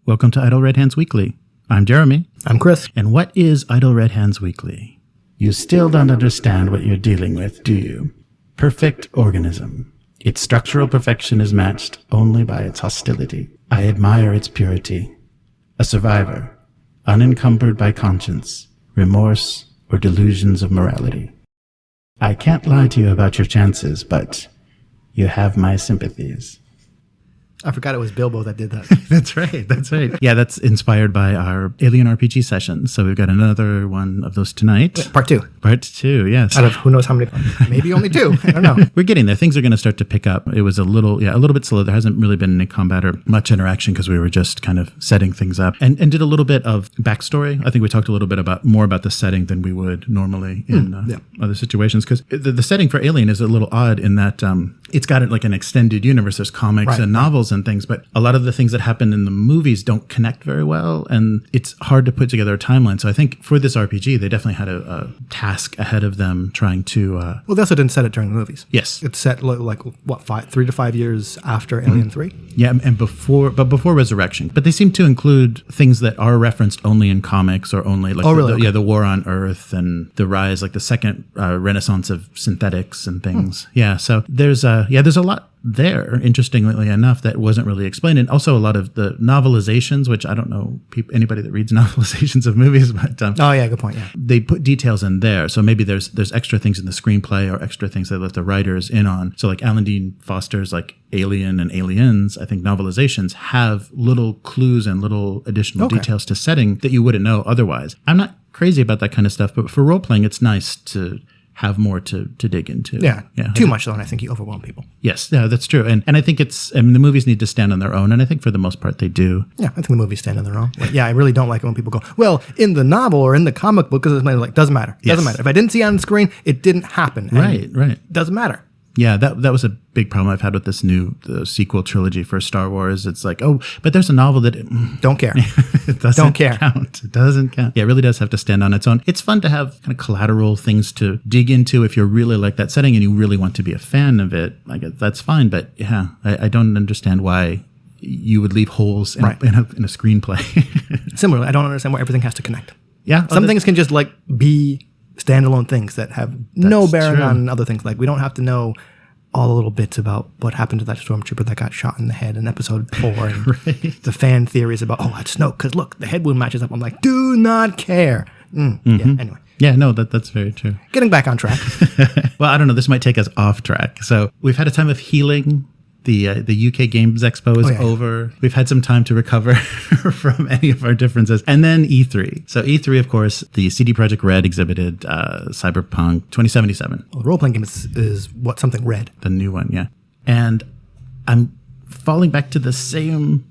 Welcome to Idle Red Hands Weekly. I'm Jeremy. I'm Chris. And what is Idle Red Hands Weekly? You still don't understand what you're dealing with, do you? Perfect organism. Its structural perfection is matched only by its hostility. I admire its purity. A survivor, unencumbered by conscience, remorse, or delusions of morality. I can't lie to you about your chances, but you have my sympathies. I forgot it was Bilbo that did that. That's right. Yeah, that's inspired by our Alien RPG session. So we've got another one of those tonight. Part two, yes. Out of who knows how many, maybe only two. I don't know. We're getting there. Things are going to start to pick up. It was a little bit slow. There hasn't really been any combat or much interaction because we were just kind of setting things up and did a little bit of backstory. I think we talked a little bit more about the setting than we would normally in other situations, because the setting for Alien is a little odd in that it's got like an extended universe. There's comics and novels and things, but a lot of the things that happen in the movies don't connect very well, and it's hard to put together a timeline. So I think for this RPG, they definitely had a task ahead of them trying to... Well, they also didn't set it during the movies. Yes. It's set like, 3 to 5 years after Alien 3? Yeah, and before Resurrection. But they seem to include things that are referenced only in comics or only like the war on Earth and the rise, like the second renaissance of synthetics and things. Yeah, so there's a lot there, interestingly enough, that wasn't really explained. And also a lot of the novelizations, which I don't know anybody that reads novelizations of movies, but good point. Yeah, they put details in there. So maybe there's extra things in the screenplay or extra things they let the writers in on. So like Alan Dean Foster's like Alien and Aliens, I think novelizations have little clues and little additional details to setting that you wouldn't know otherwise. I'm not crazy about that kind of stuff, but for role playing, it's nice to have more to dig into. Yeah. Too much though, and I think you overwhelm people. Yes, yeah, that's true. And I think the movies need to stand on their own, and I think for the most part they do. Yeah, I think the movies stand on their own. Like, I really don't like it when people go, well, in the novel or in the comic book, because it's like, doesn't matter. Yes. Doesn't matter. If I didn't see it on the screen, it didn't happen. Right. Doesn't matter. Yeah, that was a big problem I've had with the sequel trilogy for Star Wars. It's like, but there's a novel that... Don't care. It doesn't count. It doesn't count. Yeah, it really does have to stand on its own. It's fun to have kind of collateral things to dig into if you really like that setting and you really want to be a fan of it. Like, that's fine, but yeah, I don't understand why you would leave holes in a screenplay. Similarly, I don't understand why everything has to connect. Yeah. Some things can just like be standalone things that have no bearing on other things. Like, we don't have to know all the little bits about what happened to that stormtrooper that got shot in the head in episode 4 and the fan theories about, that's Snoke because look, the head wound matches up. I'm like, do not care. Yeah, anyway. Yeah, no, that's very true. Getting back on track. Well, I don't know. This might take us off track. So we've had a time of healing. The UK Games Expo is over. We've had some time to recover from any of our differences. And then E3. So E3, of course, the CD Projekt Red exhibited Cyberpunk 2077. Well, the role-playing game is something red. The new one, yeah. And I'm falling back to the same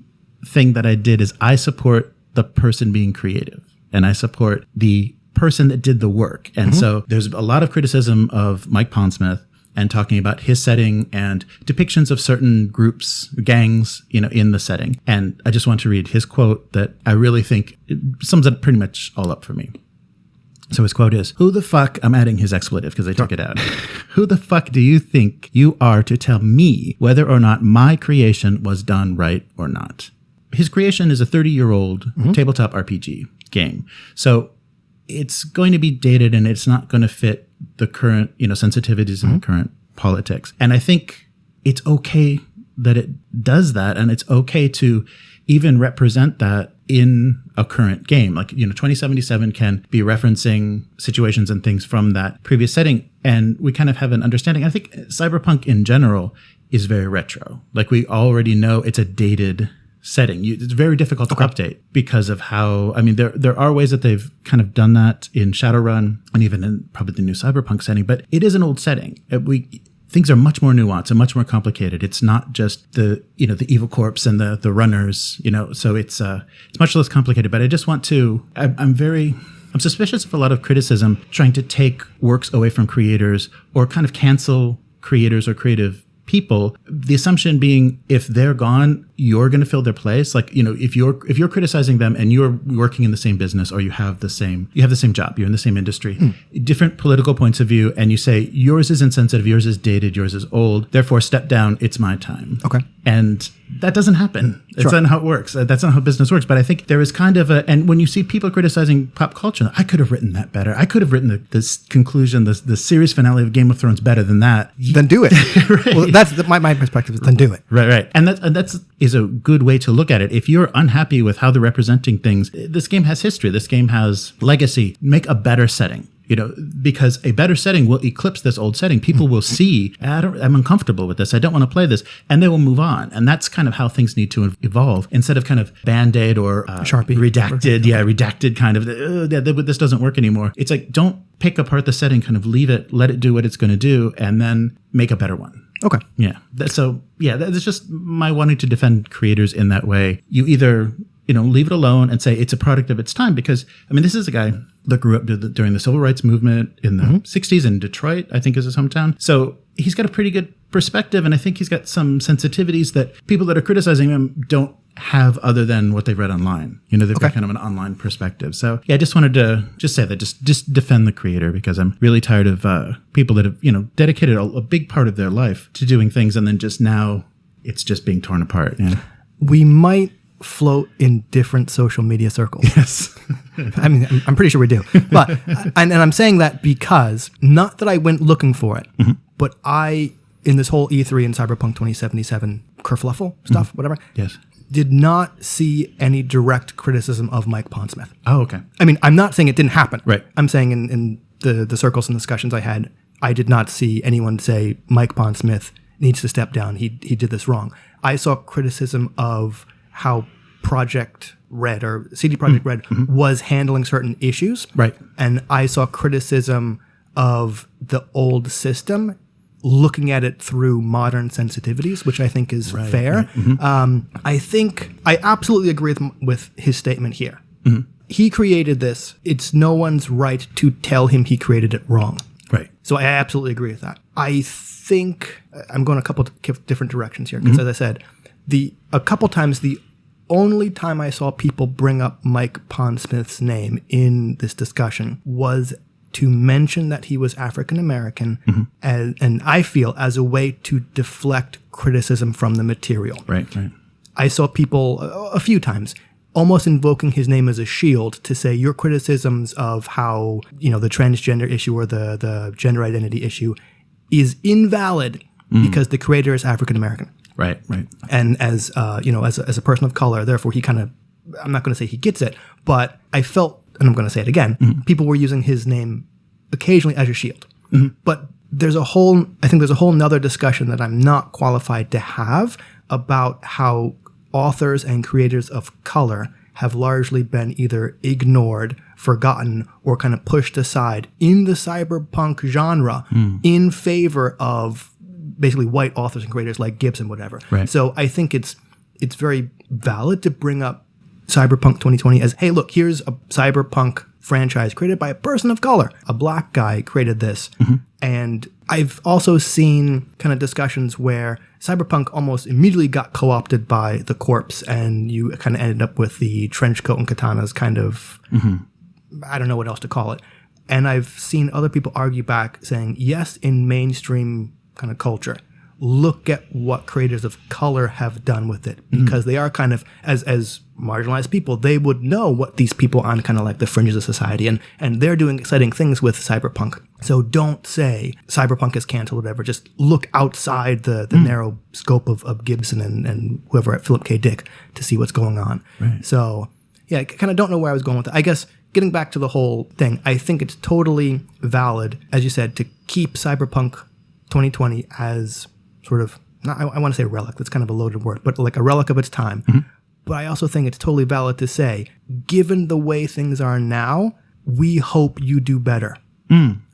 thing that I did is I support the person being creative. And I support the person that did the work. And so there's a lot of criticism of Mike Pondesmith and talking about his setting and depictions of certain groups, gangs, in the setting. And I just want to read his quote that I really think sums it pretty much all up for me. So his quote is, "Who the fuck," I'm adding his expletive because I took it out. "Who the fuck do you think you are to tell me whether or not my creation was done right or not?" His creation is a 30-year-old tabletop RPG game. So it's going to be dated and it's not going to fit the current, sensitivities in the current politics. And I think it's okay that it does that. And it's okay to even represent that in a current game. Like, 2077 can be referencing situations and things from that previous setting. And we kind of have an understanding. I think Cyberpunk in general is very retro. Like, we already know it's a dated setting. It's very difficult to update because of how, there are ways that they've kind of done that in Shadowrun and even in probably the new Cyberpunk setting, but it is an old setting. Things are much more nuanced and much more complicated. It's not just the evil corpse and the runners, so it's much less complicated, but I just want to, I'm suspicious of a lot of criticism trying to take works away from creators or kind of cancel creators or creative people, the assumption being if they're gone, you're going to fill their place. Like, if you're criticizing them and you're working in the same business, or you have the same job, you're in the same industry, different political points of view, and you say yours is insensitive, yours is dated, yours is old, therefore step down, it's my time. Okay. And that doesn't happen. That's not how it works. That's not how business works. But I think there is kind of and when you see people criticizing pop culture, I could have written that better. I could have written this conclusion, the series finale of Game of Thrones better than that. Then do it. Right. Well, that's my perspective is then do it. Right. And that's is a good way to look at it. If you're unhappy with how they're representing things, this game has history. This game has legacy. Make a better setting. Because a better setting will eclipse this old setting. People will see, I'm uncomfortable with this. I don't want to play this. And they will move on. And that's kind of how things need to evolve, instead of kind of Band-Aid or Sharpie. Redacted. Yeah, redacted kind of, this doesn't work anymore. It's like, don't pick apart the setting, kind of leave it, let it do what it's going to do, and then make a better one. Okay. Yeah. That's just my wanting to defend creators in that way. You either leave it alone and say it's a product of its time, because, this is a guy that grew up during the civil rights movement in the 60s in Detroit, I think is his hometown. So he's got a pretty good perspective, and I think he's got some sensitivities that people that are criticizing him don't have other than what they've read online. They've got kind of an online perspective. So yeah, I just wanted to say that, just defend the creator, because I'm really tired of people that have, dedicated a big part of their life to doing things, and then just now it's just being torn apart. Yeah. We might float in different social media circles. Yes. I'm pretty sure we do. But, and I'm saying that because, not that I went looking for it, but in this whole E3 and Cyberpunk 2077 kerfluffle stuff, whatever, yes, did not see any direct criticism of Mike Pondesmith. Oh, okay. I'm not saying it didn't happen. Right. I'm saying in the circles and discussions I had, I did not see anyone say Mike Pondesmith needs to step down. He did this wrong. I saw criticism of how Project Red or CD Projekt Red was handling certain issues. Right. And I saw criticism of the old system, looking at it through modern sensitivities, which I think is fair. Right. I think I absolutely agree with his statement here. He created this. It's no one's right to tell him he created it wrong. Right. So I absolutely agree with that. I think I'm going a couple different directions here, because as I said, a couple times the only time I saw people bring up Mike Pondesmith's name in this discussion was to mention that he was African American, and I feel as a way to deflect criticism from the material. Right. I saw people a few times almost invoking his name as a shield to say your criticisms of how the transgender issue or the gender identity issue is invalid because the creator is African American. Right. And as as a person of color, therefore he kind of, I'm not going to say he gets it, but I felt, and I'm going to say it again, people were using his name occasionally as a shield. But there's a whole nother discussion that I'm not qualified to have about how authors and creators of color have largely been either ignored, forgotten, or kind of pushed aside in the cyberpunk genre in favor of basically white authors and creators like Gibbs and whatever. Right. So I think it's very valid to bring up Cyberpunk 2020 as, hey, look, here's a cyberpunk franchise created by a person of color. A black guy created this. And I've also seen kind of discussions where Cyberpunk almost immediately got co-opted by the corpse, and you kind of ended up with the trench coat and katanas kind of, I don't know what else to call it. And I've seen other people argue back saying, yes, in mainstream kind of culture, look at what creators of color have done with it, because they are kind of, as marginalized people, they would know what these people on kind of like the fringes of society, and they're doing exciting things with cyberpunk. So don't say cyberpunk is canceled or whatever. Just look outside the narrow scope of Gibson and whoever at Philip K. Dick to see what's going on. Right. So yeah, I kind of don't know where I was going with it. I guess getting back to the whole thing, I think it's totally valid, as you said, to keep Cyberpunk 2020 as sort of, I want to say relic, that's kind of a loaded word, but like a relic of its time. But I also think it's totally valid to say, given the way things are now, we hope you do better.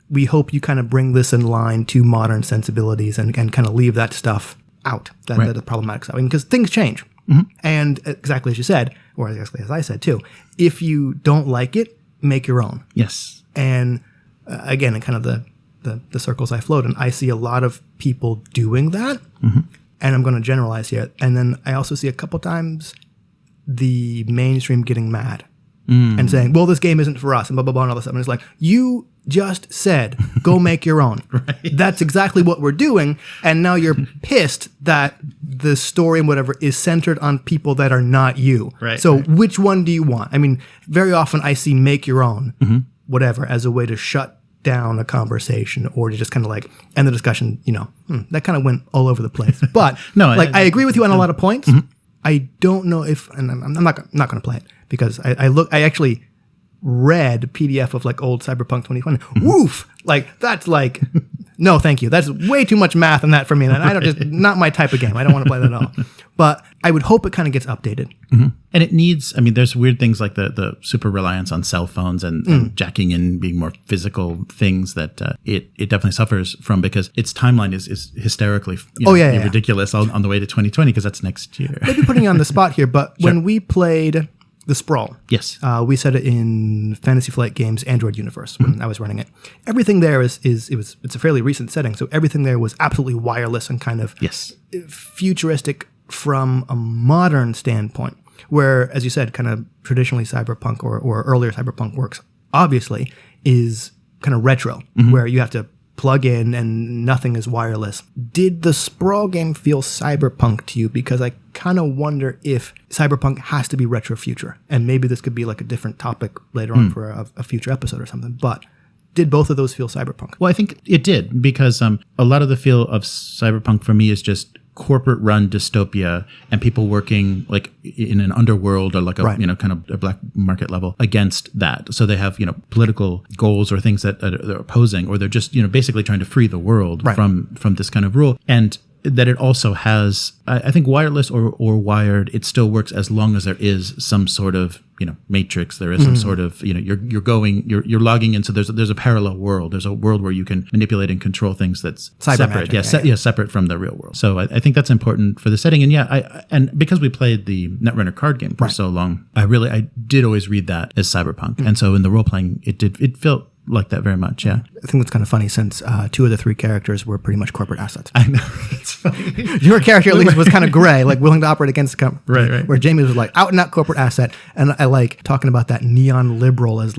We hope you kind of bring this in line to modern sensibilities and kind of leave that stuff out, the problematic stuff. Because things change. And exactly as you said, or exactly as I said too, if you don't like it, make your own. Yes. And again, in kind of the circles I float in, I see a lot of people doing that. and I'm going to generalize here, and then I also see a couple times the mainstream getting mad and saying, well, this game isn't for us, and blah, blah, blah, and all this stuff. And it's like, you just said, go make your own. Right. That's exactly what we're doing. And now you're pissed that the story and whatever is centered on people that are not you. Right. So which one do you want? I mean, very often I see make your own, whatever, as a way to shut down a conversation or to just kind of like end the discussion, that kind of went all over the place. But No, I agree with you on a lot of points. I don't know if, and I'm not going to play it because I actually read PDF of like old Cyberpunk 2020. Woof! Like that's like, no, thank you. That's way too much math in that for me. And I don't just, not my type of game. I don't want to play that at all. But I would hope it kind of gets updated. And it needs, there's weird things like the super reliance on cell phones and jacking in being more physical things that it definitely suffers from because its timeline is hysterically ridiculous on the way to 2020 because that's next year. Maybe putting you on the spot here, but when we played The Sprawl, yes, we set it in Fantasy Flight Games Android universe when I was running it. Everything there it's a fairly recent setting, so everything there was absolutely wireless and kind of futuristic from a modern standpoint. Where, as you said, kind of traditionally Cyberpunk or earlier Cyberpunk works, obviously, is kind of retro, where you have to plug in and nothing is wireless. Did the Sprawl game feel cyberpunk to you? Because I kind of wonder if cyberpunk has to be retro future, and maybe this could be like a different topic later on for a future episode or something. But did both of those feel cyberpunk? Well, I think it did because a lot of the feel of cyberpunk for me is just corporate run dystopia and people working like in an underworld or like a kind of a black market level against that. So they have political goals or things that they're opposing, or they're just basically trying to free the world from this kind of rule. And that it also has, I think, wireless or wired, it still works as long as there is some sort of matrix. There is some sort of you're logging in. So there's a parallel world. There's a world where you can manipulate and control things that's separate. Separate from the real world. So I think that's important for the setting. And and because we played the Netrunner card game for so long, I did always read that as cyberpunk. And so in the role playing, it felt like that very much, yeah. I think that's kind of funny since 2 of the 3 characters were pretty much corporate assets. I know. It's funny. Your character at least was kind of gray, like willing to operate against the company. Right. Where Jamie was like out and out corporate asset. And I like talking about that neon liberal as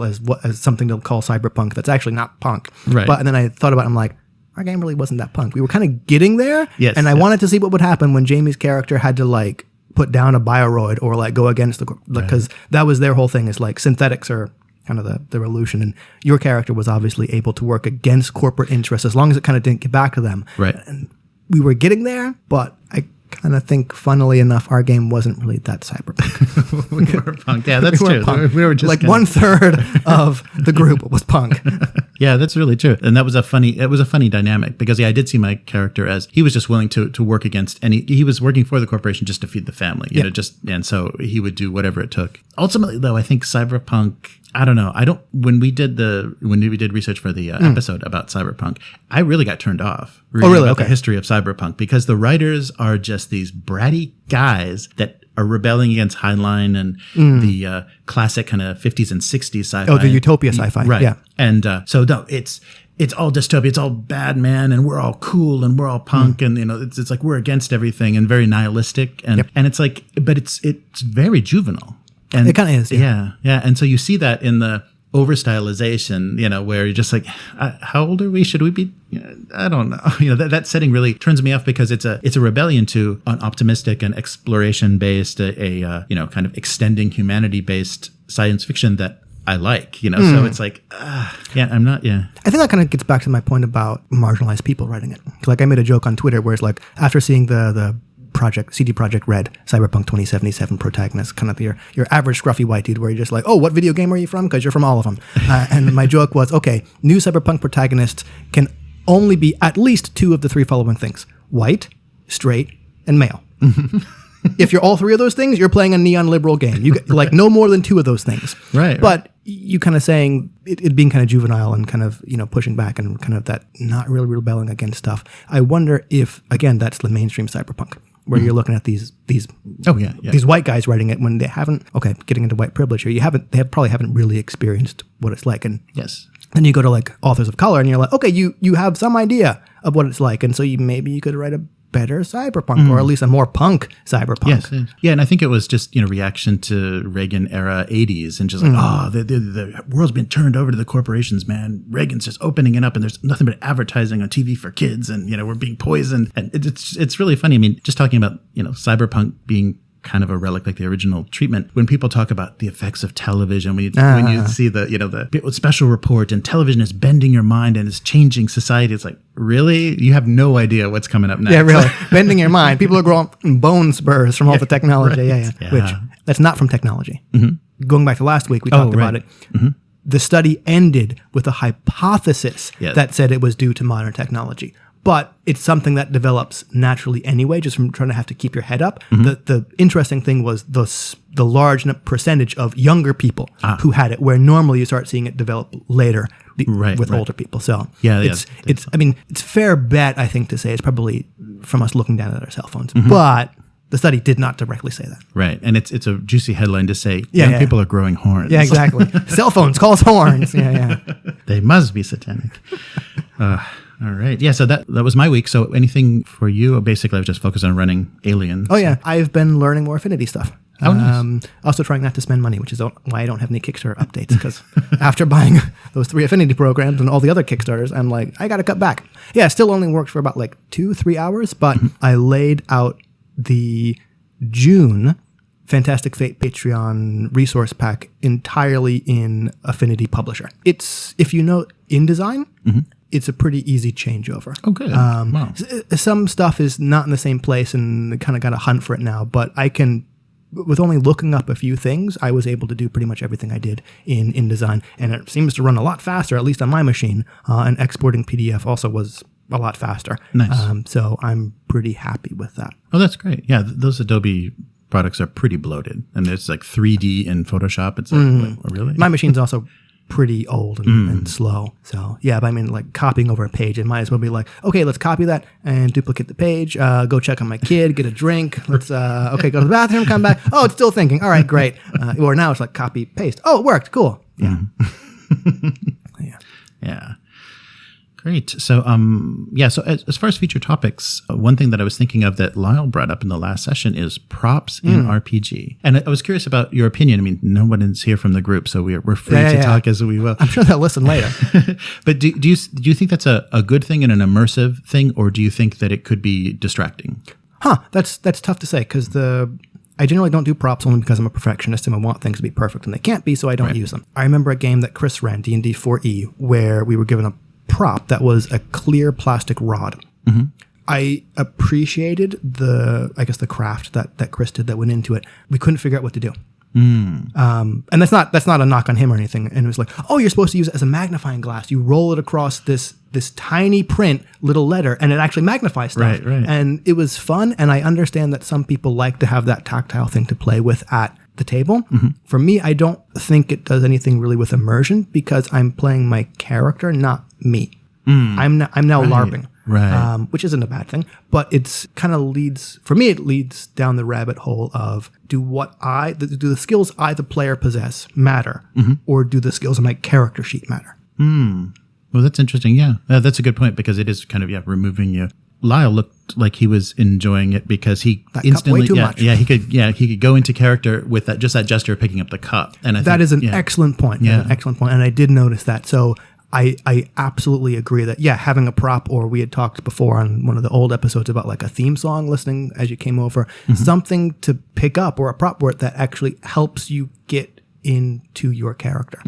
something to call cyberpunk that's actually not punk. Right. But and then I thought about it, I'm like, our game really wasn't that punk. We were kind of getting there. Yes. And I wanted to see what would happen when Jamie's character had to like put down a bioroid or like go against because that was their whole thing is like synthetics are kind of the revolution, and your character was obviously able to work against corporate interests as long as it kind of didn't get back to them. Right. And we were getting there, but I kind of think, funnily enough, our game wasn't really that cyberpunk. We were punk. Yeah, that's true. We were just like 1/3 of the group was punk. Yeah, that's really true. And it was a funny dynamic because I did see my character as he was just willing to work against he was working for the corporation just to feed the family, and so he would do whatever it took. Ultimately though, I think cyberpunk, I don't know. When we did research for the episode about Cyberpunk, I really got turned off. About the history of Cyberpunk because the writers are just these bratty guys that are rebelling against Heinlein and the classic kind of 50s and 60s sci-fi. Oh, the utopia sci-fi. Right. Yeah. And so no, it's all dystopia. It's all bad, man, and we're all cool and we're all punk, and it's like we're against everything and very nihilistic, and it's like, but it's very juvenile. And it kind of is, yeah. And so you see that in the over stylization, where you're just like, how old are we? Should we be? I don't know. That setting really turns me off because it's a rebellion to an optimistic and exploration based, a kind of extending humanity based science fiction that I like. So it's like, I'm not. Yeah, I think that kind of gets back to my point about marginalized people writing it. Like I made a joke on Twitter where it's like after seeing the CD Projekt Red Cyberpunk 2077 protagonist, kind of your average scruffy white dude where you're just like, oh, what video game are you from? Because you're from all of them. And my joke was, okay, new Cyberpunk protagonists can only be at least 2 of the 3 following things: white, straight, and male. If you're all 3 of those things, you're playing a neon liberal game. You like no more than 2 of those things. Right. But you kind of saying it being kind of juvenile and kind of pushing back and kind of that not really rebelling against stuff. I wonder if again that's the mainstream cyberpunk, where you're looking at these white guys writing it when they haven't, getting into white privilege here, they probably haven't really experienced what it's like. And yes, then you go to like authors of color and you're like, okay, you have some idea of what it's like, and so maybe you could write a better Cyberpunk, or at least a more punk Cyberpunk. Yes. Yeah, and I think it was just, reaction to Reagan era 80s and just like, the world's been turned over to the corporations, man. Reagan's just opening it up and there's nothing but advertising on TV for kids and, we're being poisoned. And it's really funny. I mean, just talking about, Cyberpunk being kind of a relic like the original treatment. When people talk about the effects of television, when you see the special report and television is bending your mind and is changing society, it's like, really? You have no idea what's coming up next. Yeah, really. Bending your mind. People are growing bone spurs from all the technology. Right. Yeah. Which, that's not from technology. Going back to last week, we talked about it. The study ended with a hypothesis that said it was due to modern technology. But it's something that develops naturally anyway, just from trying to have to keep your head up. The interesting thing was the large percentage of younger people who had it, where normally you start seeing it develop later with older people. So it's fair bet, I think, to say it's probably from us looking down at our cell phones. But the study did not directly say that. Right. And it's a juicy headline to say young people are growing horns. Yeah, exactly. Cell phones calls horns. Yeah. They must be satanic. All right. Yeah, so that was my week. So anything for you? Basically, I was just focused on running Aliens. Oh, yeah. I've been learning more Affinity stuff. Oh, nice. Also trying not to spend money, which is why I don't have any Kickstarter updates, because after buying those 3 Affinity programs and all the other Kickstarters, I'm like, I got to cut back. Yeah, it still only worked for about 2-3 hours, but I laid out the June Fantastic Fate Patreon resource pack entirely in Affinity Publisher. It's, if you know InDesign, it's a pretty easy changeover. Oh, good. Wow. Some stuff is not in the same place and kind of got to hunt for it now, but I can, with only looking up a few things, I was able to do pretty much everything I did in InDesign, and it seems to run a lot faster, at least on my machine, and exporting PDF also was a lot faster. Nice. So I'm pretty happy with that. Oh, that's great. Yeah, those Adobe products are pretty bloated, and it's like 3D in Photoshop. It's like, oh, really? My machine's also pretty old and slow. So yeah, but I mean, copying over a page, it might as well be like, okay, let's copy that and duplicate the page. Go check on my kid, get a drink. Let's go to the bathroom, come back. Oh, it's still thinking. All right, great. Or now it's like copy paste. Oh, it worked. Cool. Yeah. Yeah. Great. So, so as far as feature topics, one thing that I was thinking of that Lyle brought up in the last session is props in RPG. And I was curious about your opinion. I mean, no one is here from the group, so we're free to talk as we will. I'm sure they'll listen later. But do you think that's a good thing and an immersive thing, or do you think that it could be distracting? That's tough to say, because I generally don't do props only because I'm a perfectionist and I want things to be perfect, and they can't be, so I don't use them. I remember a game that Chris ran, D&D 4E, where we were given a prop that was a clear plastic rod. I appreciated the craft that Chris did that went into it. We couldn't figure out what to do. And that's not a knock on him or anything. And it was like, oh, you're supposed to use it as a magnifying glass. You roll it across this tiny print little letter, and it actually magnifies stuff. Right. And it was fun. And I understand that some people like to have that tactile thing to play with at the table. For me, I don't think it does anything really with immersion, because I'm playing my character, not me. I'm now LARPing. Right. Which isn't a bad thing, but it's kind of it leads down the rabbit hole of, do the skills I, the player, possess matter, or do the skills on my character sheet matter? Well, that's interesting. Yeah, that's a good point, because it is kind of removing you. Lyle looked like he was enjoying it because he instantly, way too much. he could go into character with that gesture of picking up the cup, and that is an excellent point. Yeah, an excellent point, and I did notice that. So I absolutely agree that having a prop, or we had talked before on one of the old episodes about a theme song listening as you came over, something to pick up, or a prop word that actually helps you get into your character.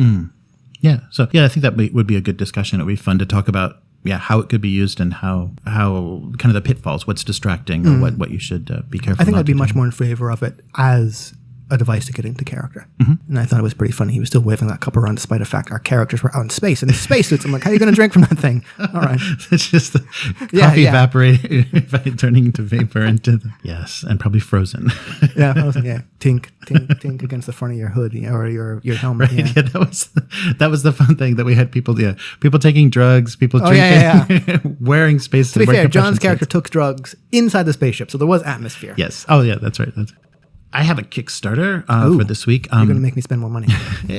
Yeah. So I think that would be a good discussion. It would be fun to talk about how it could be used, and how kind of the pitfalls, what's distracting, or what you should be careful. I think I'd be much more in favor of it as a device to get into character. And I thought it was pretty funny. He was still waving that cup around despite the fact our characters were out in space, in spacesuits. I'm like, how are you going to drink from that thing? All right. It's just the coffee evaporating, turning into vapor yes, and probably frozen. Frozen, tink, tink, tink against the front of your hood, or your helmet. Right, that was the fun thing that we had people taking drugs, people drinking, wearing spacesuits. To be fair, John's character took drugs inside the spaceship, so there was atmosphere. Yes. Oh, yeah, that's right. I have a Kickstarter for this week. You're going to make me spend more money.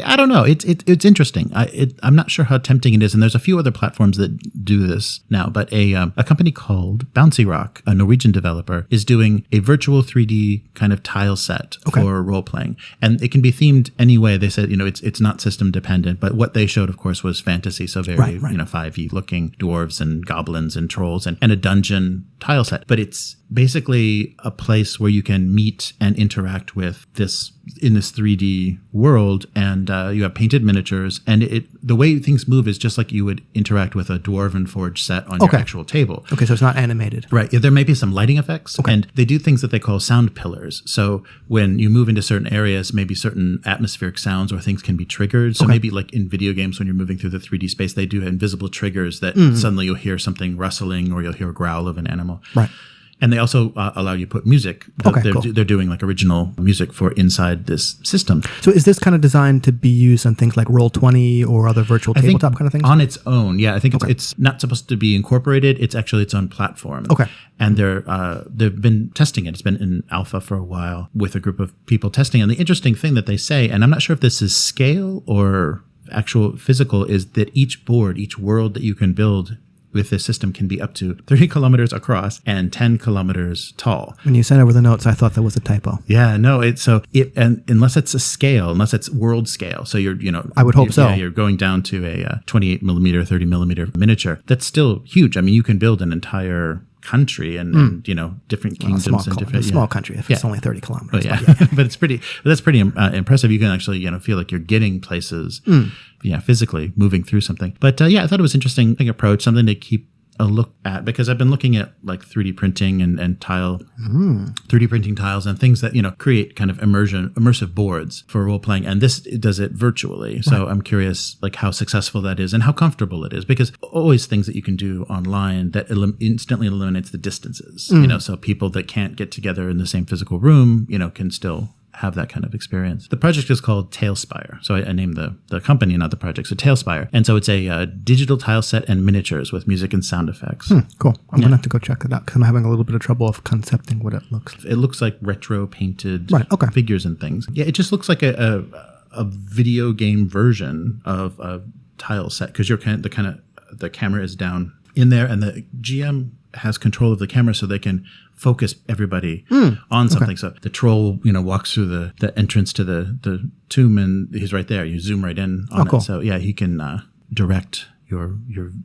I don't know. It's interesting. I'm not sure how tempting it is. And there's a few other platforms that do this now. But a company called Bouncyrock, a Norwegian developer, is doing a virtual 3D kind of tile set for role playing. And it can be themed any way. They said, it's not system dependent. But what they showed, of course, was fantasy. So very, 5e looking dwarves and goblins and trolls and a dungeon tile set. But it's basically a place where you can meet and interact with this in this 3D world, and you have painted miniatures, and the way things move is just like you would interact with a Dwarven Forge set on your actual table. Okay, so it's not animated. Right. Yeah, there may be some lighting effects, and they do things that they call sound pillars. So when you move into certain areas, maybe certain atmospheric sounds or things can be triggered. So maybe like in video games, when you're moving through the 3D space, they do invisible triggers that suddenly you'll hear something rustling or you'll hear a growl of an animal. Right. And they also allow you to put music. They're doing like original music for inside this system. So is this kind of designed to be used on things like Roll20 or other virtual tabletop kind of things? On its own, yeah. I think it's not supposed to be incorporated. It's actually its own platform. Okay. And they've been testing it. It's been in alpha for a while with a group of people testing. And the interesting thing that they say, and I'm not sure if this is scale or actual physical, is that each board, each world that you can build with this system can be up to 30 kilometers across and 10 kilometers tall. When you sent over the notes, I thought that was a typo. Yeah, no, and unless it's a scale, unless it's world scale. So I would hope so. Yeah, you're going down to a 28 millimeter, 30 millimeter miniature. That's still huge. I mean, you can build an entire country and different kingdoms and different small country if it's only 30 kilometers. But that's pretty impressive. You can actually feel like you're getting places physically moving through something. But I thought it was interesting approach, something to keep a look at, because I've been looking at like 3D printing and tile, 3D printing tiles and things that, create kind of immersive boards for role playing. And this does it virtually. Right. So I'm curious like how successful that is and how comfortable it is, because always things that you can do online that instantly eliminates the distances, so people that can't get together in the same physical room, can still have that kind of experience. The project is called Talespire. So I named the company, not the project. So Talespire. And so it's a digital tile set and miniatures with music and sound effects. Cool. I'm going to have to go check it out because I'm having a little bit of trouble of concepting what it looks like. It looks like retro painted figures and things. Yeah, it just looks like a video game version of a tile set, because you're the camera is down in there and the GM has control of the camera so they can focus everybody on something. So the troll, walks through the entrance to the tomb and he's right there. You zoom right in on it. So yeah, he can direct your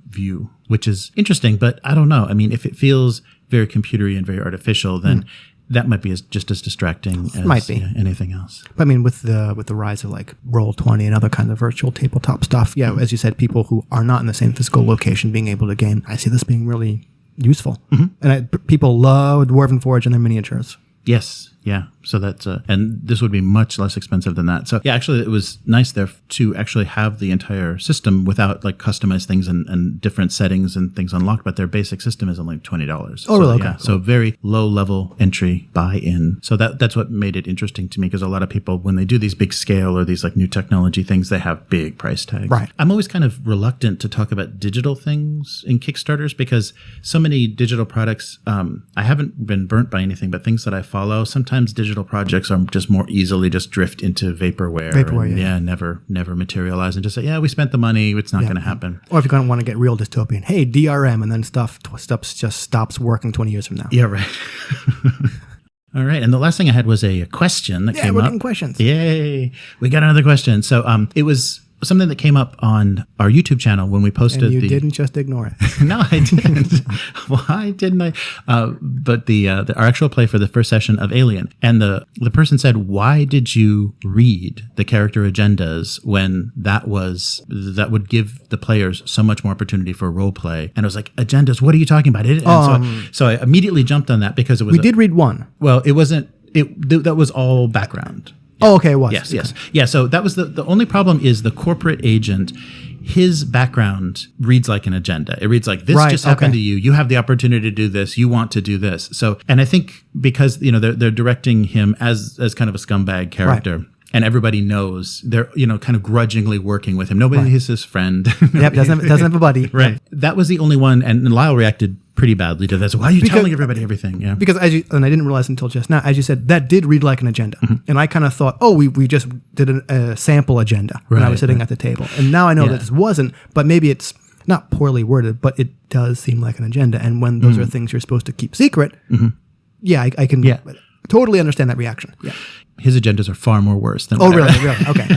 view, which is interesting, but I don't know. I mean, if it feels very computery and very artificial, then that might be just as distracting as anything else. But I mean, with the rise of like Roll20 and other kinds of virtual tabletop stuff, as you said, people who are not in the same physical location being able to game, I see this being really useful. And people love Dwarven Forge and their miniatures. Yes. Yeah. So that's, and this would be much less expensive than that. So yeah, actually it was nice there to actually have the entire system without like customized things and different settings and things unlocked, but their basic system is only $20. Oh, really? Okay. Yeah. So very low level entry buy-in. So that's what made it interesting to me, because a lot of people, when they do these big scale or these like new technology things, they have big price tags. Right. I'm always kind of reluctant to talk about digital things in Kickstarters because so many digital products, I haven't been burnt by anything, but things that I follow, sometimes digital projects are just more easily just drift into vaporware. Never materialize and just say, we spent the money, it's not going to happen. Or if you're going to want to get real dystopian, hey, DRM, and then stuff just stops working 20 years from now. Yeah, right. All right. And the last thing I had was a question that came up. Yeah, we're getting questions. Yay. We got another question. So it was something that came up on our YouTube channel when we posted. And you didn't just ignore it. No, I didn't. Why didn't I? But our actual play for the first session of Alien, and the person said, "Why did you read the character agendas when that would give the players so much more opportunity for role play?" And I was like, "Agendas? What are you talking about?" So I immediately jumped on that because it was. We did read one. Well, it wasn't. That was all background. Yeah. Oh, okay, it was. Yes. Yeah, so that was the only problem is the corporate agent, his background reads like an agenda. It reads like, this just happened to you. You have the opportunity to do this. You want to do this. So, and I think because, they're directing him as kind of a scumbag character. Right. and everybody knows they're, kind of grudgingly working with him. Nobody is his friend. Yep, doesn't have a buddy. Right. Yep. That was the only one, and Lyle reacted pretty badly to this. Why are you telling everybody everything? Yeah. Because and I didn't realize until just now, as you said, that did read like an agenda. And I kind of thought, we just did a sample agenda when I was sitting at the table. And now I know that this wasn't, but maybe it's not poorly worded, but it does seem like an agenda. And when those are things you're supposed to keep secret, I can totally understand that reaction. Yeah. His agendas are far more worse than really? Okay.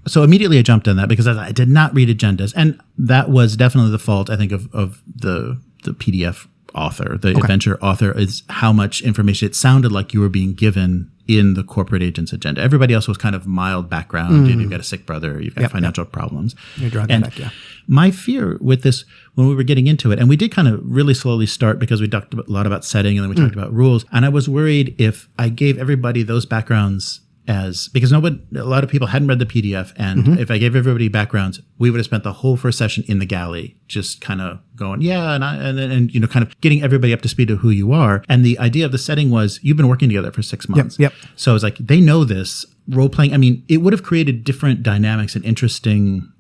So immediately I jumped on that because I did not read agendas. And that was definitely the fault, I think, of the PDF author, the adventure author, is how much information it sounded like you were being given in the corporate agent's agenda. Everybody else was kind of mild background. You've got a sick brother, you've got financial problems. You're drug addict, My fear with this, when we were getting into it, and we did kind of really slowly start because we talked a lot about setting and then we talked about rules. And I was worried if I gave everybody those backgrounds because a lot of people hadn't read the PDF. And if I gave everybody backgrounds, we would have spent the whole first session in the galley, just kind of going, and kind of getting everybody up to speed of who you are. And the idea of the setting was you've been working together for 6 months. Yep. So it's like, they know this. Role playing, I mean, it would have created different dynamics and interesting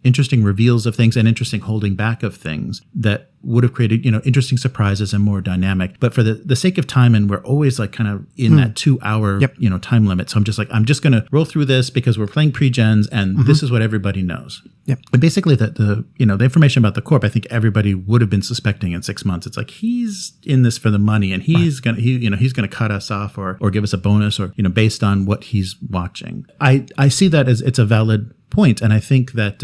reveals of things and interesting holding back of things that would have created, interesting surprises and more dynamic. But for the sake of time, and we're always like kind of in that 2 hour, time limit. So I'm just going to roll through this because we're playing pre-gens and this is what everybody knows. Yep. And basically the information about the corp, I think everybody would have been suspecting in 6 months. It's like, he's in this for the money and he's going to cut us off or give us a bonus or, based on what he's watching. I see that as it's a valid point. And I think that,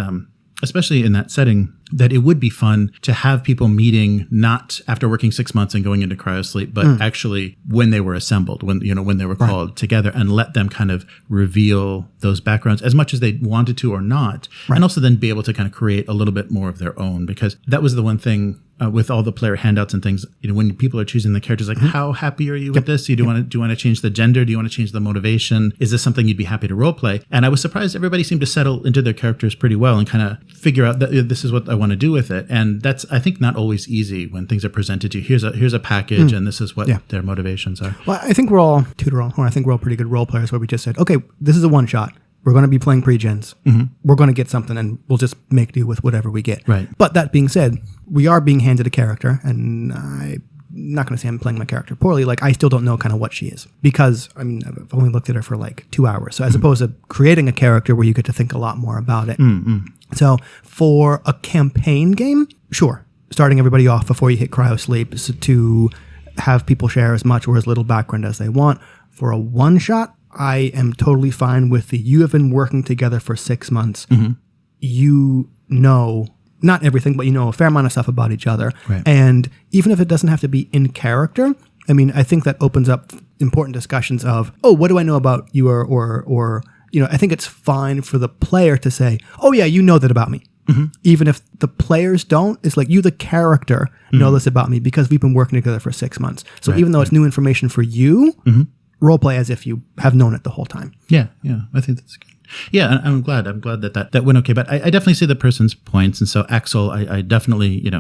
especially in that setting, that it would be fun to have people meeting not after working 6 months and going into cryosleep, but actually when they were assembled, when they were called together, and let them kind of reveal those backgrounds as much as they wanted to or not. And also then be able to kind of create a little bit more of their own, because that was the one thing with all the player handouts and things, when people are choosing the characters, like, how happy are you with this? Do you want to change the gender? Do you want to change the motivation? Is this something you'd be happy to role play? And I was surprised everybody seemed to settle into their characters pretty well and kind of figure out that this is what I want to do with it. And that's, I think, not always easy when things are presented to you. Here's a package and this is what their motivations are. Well, I think we're all pretty good role players where we just said, okay, this is a one shot. We're going to be playing pre-gens. We're going to get something and we'll just make do with whatever we get. Right. But that being said, we are being handed a character, and I'm not going to say I'm playing my character poorly. Like, I still don't know kind of what she is, because, I mean, I've only looked at her for like 2 hours. So as opposed to creating a character where you get to think a lot more about it. So for a campaign game, sure, starting everybody off before you hit cryosleep to have people share as much or as little background as they want. For a one-shot, I am totally fine with you have been working together for 6 months. You know, not everything, but you know a fair amount of stuff about each other. Right. And even if it doesn't have to be in character, I mean, I think that opens up important discussions of, oh, what do I know about you? Or I think it's fine for the player to say, oh yeah, you know that about me. Even if the players don't, it's like, you, the character, know this about me because we've been working together for 6 months. So even though it's new information for you, role play as if you have known it the whole time. Yeah, I think that's good. Yeah, I'm glad that went okay. But I definitely see the person's points, and so Axel, I definitely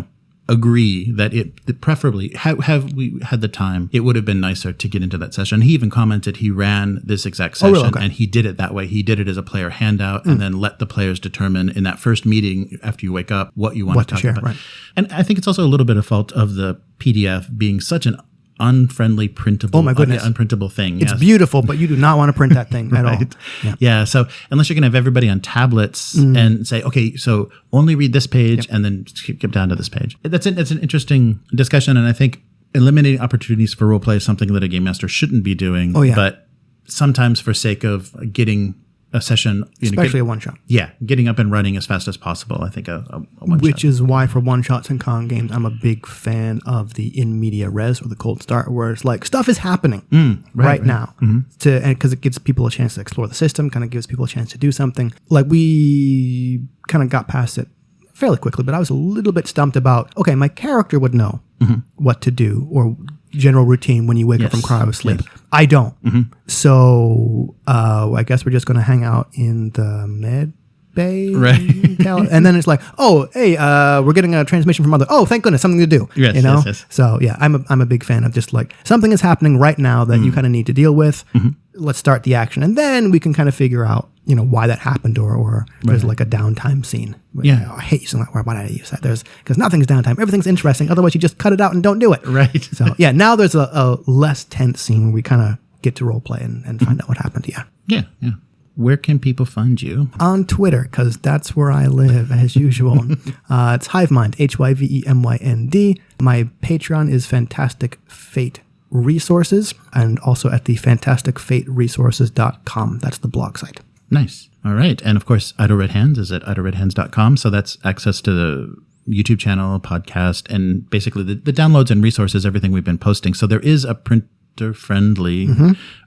agree that it preferably have we had the time, it would have been nicer to get into that session. He even commented he ran this exact session and he did it that way. He did it as a player handout and then let the players determine in that first meeting after you wake up what you want to talk about. Right. And I think it's also a little bit of fault of the PDF being such an unfriendly printable, unprintable thing. It's beautiful, but you do not want to print that thing at all. Yeah. So unless you're going to have everybody on tablets and say, okay, so only read this page and then skip down to this page. That's an interesting discussion. And I think eliminating opportunities for role play is something that a game master shouldn't be doing. But sometimes for sake of getting a session, especially a one shot. Yeah, getting up and running as fast as possible. I think a one shot. Which is why for one shots and con games, I'm a big fan of the in media res or the cold start, where it's like stuff is happening right now, because it gives people a chance to explore the system, kind of gives people a chance to do something. Like, we kind of got past it fairly quickly, but I was a little bit stumped about, okay, my character would know what to do or general routine when you wake up from cryo sleep. I don't. So I guess we're just going to hang out in the med Bay. Right. And then it's like, oh, hey, we're getting a transmission from other. Oh, thank goodness, something to do. Yes, you know? yes, yes. So yeah, I'm a big fan of just like something is happening right now that you kind of need to deal with. Let's start the action, and then we can kind of figure out, you know, why that happened, or there's like a downtime scene. Yeah. I hate using that word. Why did I use that? Because nothing's downtime. Everything's interesting. Otherwise, you just cut it out and don't do it. Right. So yeah, now there's a less tense scene where we kind of get to role play and find out what happened. Yeah. Yeah. Yeah. Where can people find you? On Twitter, because that's where I live, as usual. It's Hivemind, HYVEMYND. My Patreon is Fantastic Fate Resources, and also at the fantasticfateresources.com. That's the blog site. Nice. All right. And of course, Idle Red Hands is at idleredhands.com. So that's access to the YouTube channel, podcast, and basically the downloads and resources, everything we've been posting. So there is a printer-friendly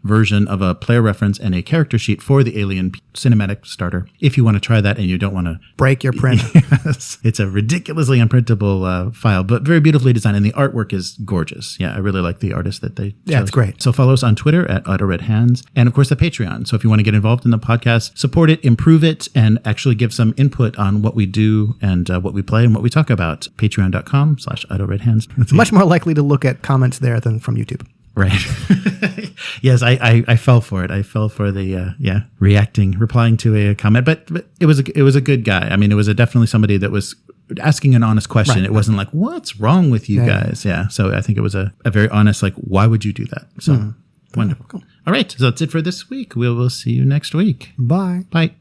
version of a player reference and a character sheet for the Alien cinematic starter. If you want to try that and you don't want to break your printer. Yes. It's a ridiculously unprintable file, but very beautifully designed, and the artwork is gorgeous. Yeah, I really like the artist that they chose. Yeah, it's great. So follow us on Twitter at IdleRedHands, and of course the Patreon. So if you want to get involved in the podcast, support it, improve it, and actually give some input on what we do and what we play and what we talk about. Patreon.com/IdleRedHands. Much more likely to look at comments there than from YouTube. Right. Yes, I fell for it. I fell for the replying to a comment, but it was a good guy. I mean, it was definitely somebody that was asking an honest question. Right, it wasn't like, what's wrong with you guys? Yeah. So I think it was a very honest, like, why would you do that? So wonderful. Cool. All right. So that's it for this week. We will see you next week. Bye. Bye.